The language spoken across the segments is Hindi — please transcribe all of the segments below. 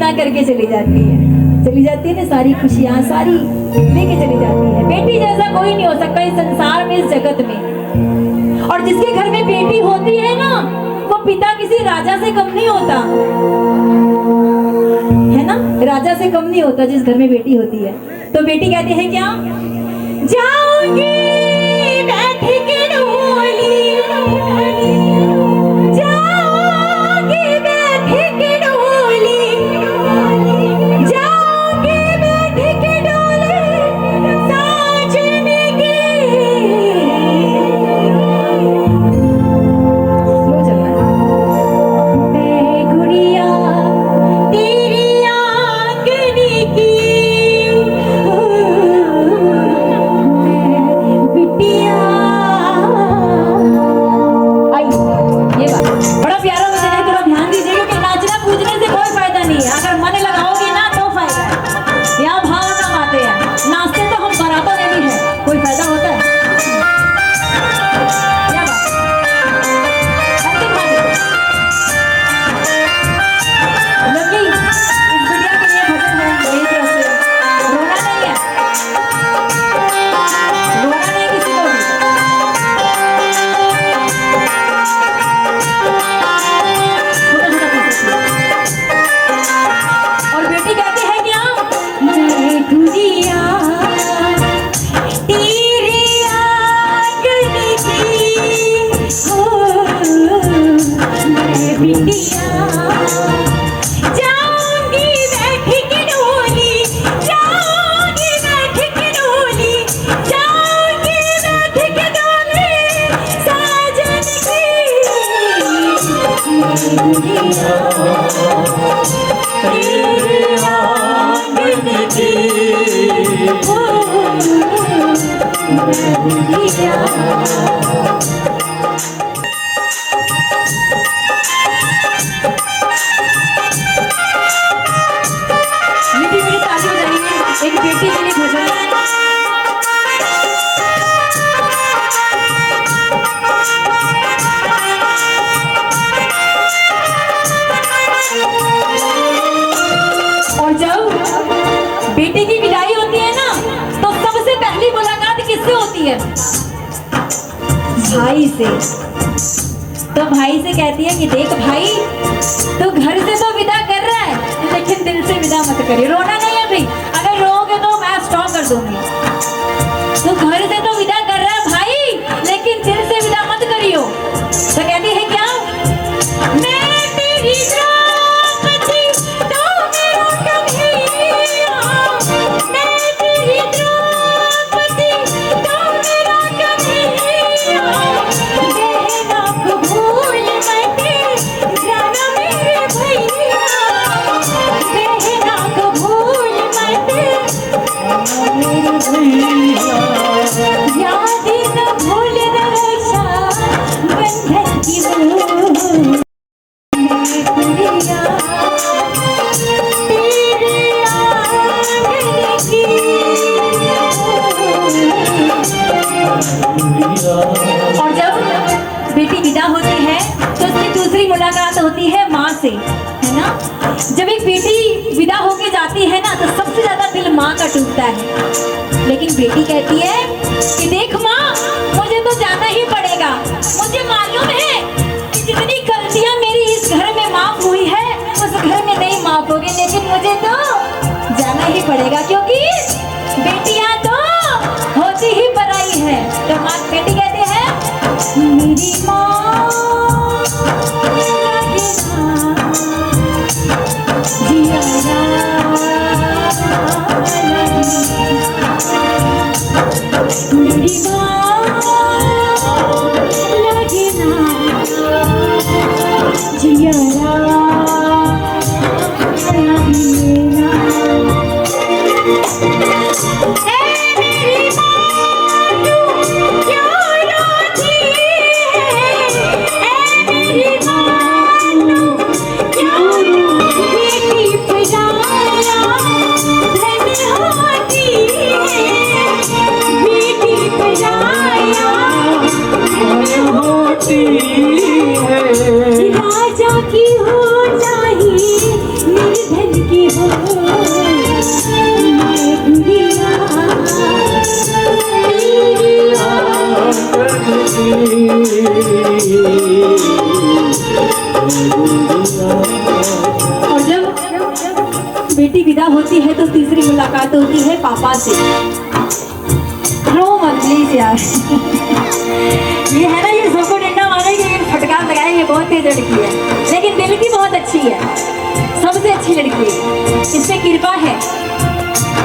विदा करके चली जाती है ना, सारी खुशियां सारी लेके चली जाती है। बेटी जैसा कोई नहीं हो सकता इस संसार में, इस जगत में। और जिसके घर में बेटी होती है ना, वो पिता किसी राजा से कम नहीं होता, है ना, राजा से कम नहीं होता जिस घर में बेटी होती है। तो बेटी कहती है क्या, जाऊंगी बैठ के डोली, जाऊंगी बैठ के डोली, जाऊंगी बैठ के डोली साजन की। स्लो चलना है। मैं गुड़िया तेरी आंगन की, बिटिया। आई ये बात बड़ा प्यारा वचन है, थोड़ा ध्यान दीजिए, क्योंकि नाचना कूदने से कोई फायदा नहीं है। अगर मन लगाओगे ना तो फायदा है। यहाँ भाव कम आते हैं, नाचते तो हम बारातों में भी है, कोई फायदा होता है क्या बात? अंतिम बात लकी, इस बिटिया के लिए भजन है मेरी तरफ से। रोना नहीं है, रोना नहीं किसी को भी। छोटा छोटा पीस रखिए। और बेटी कहती है क्या, मैं गुड़िया तेरी आंगन की, हो मैं बिटिया, जाऊंगी बैठ के डोली, जाऊंगी बैठ के डोली, जाऊंगी बैठ के डोली साजन की। गुड़िया तेरे आंगन की, हो मैं गुड़िया। मीठी मीठी ताली बजाइए एक बेटी के लिए भजन। और जब बेटी की विदाई होती है ना, तो सबसे पहली मुलाकात किससे होती है, भाई से। तो भाई से कहती है कि देख भाई, तू घर से तो विदा कर रहा है, लेकिन दिल से विदा मत करिए। रोना नहीं है भाई, अगर रोगे तो मैं स्टॉप कर दूंगी। तू घर से तो विदा कर रहा है भाई, लेकिन दिल से विदा मत करियो। तो कहती है क्या, मैं तेरी द्रौपदी, तू मेरा कन्हैया, मैं तेरी द्रौपदी, तू मेरा कन्हैया, देना कबूल मत जाना मेरे भैया, देना कबूल मत जाना मेरे भैया, याद न भूल रक्षा बंधन की वो। मैं गुड़िया तेरे आंगन की, और जब बेटी विदा होती है तो उसकी दूसरी मुलाकात होती है माँ से, है ना। जब एक बेटी विदा होके जाती है ना, तो सबसे ज्यादा दिल माँ का टूटता है। लेकिन बेटी कहती है कि देख माँ, मुझे तो जाना ही पड़ेगा। मुझे मालूम है कि जितनी गलतियां मेरी इस घर में माफ हुई है, उस घर में नहीं माफ होगी, लेकिन मुझे तो जाना ही पड़ेगा, क्योंकि बेटियां तो होती ही पराई है। तो माँ, बेटी कहती है, मेरी माँ जिया मेरी माँ लगना जिया लगना। और जब बेटी विदा होती है तो तीसरी मुलाकात होती है पापा से। रो मत प्लीज यार। ये है ना, ये सबको डंडा मारेगी, ये फटकार लगाएंगे, बहुत तेज लड़की है, लेकिन दिल की बहुत अच्छी है, सबसे अच्छी लड़की है, इससे कृपा है।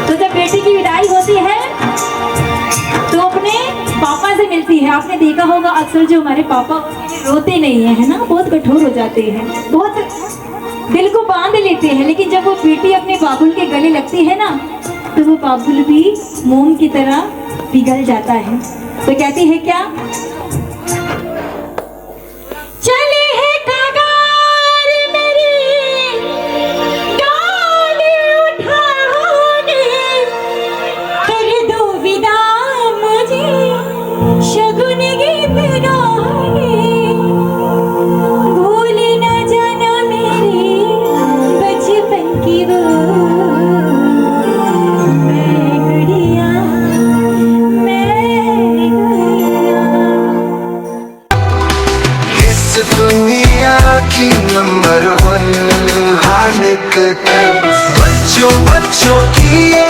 तो जब बेटी की विदाई होती है तो अपने पापा से मिलती है। आपने देखा होगा अक्सर जो हमारे पापा रोते नहीं है ना, बहुत कठोर हो जाते हैं, बहुत दिल को बांध लेते हैं, लेकिन जब वो बेटी अपने बाबुल के गले लगती है ना तो वो बाबुल भी मोम की तरह पिघल जाता है। तो कहती है क्या, चले है कगार मेरी डाल उठाने, कर दो विदा मुझे शगुन गीत गाने, भूल न जाना मेरे बचपन की वो मैं गुड़िया, मैं गुड़िया। इस दुनिया की नंबर 1 हार्ट, बच्चों बच्चों की ये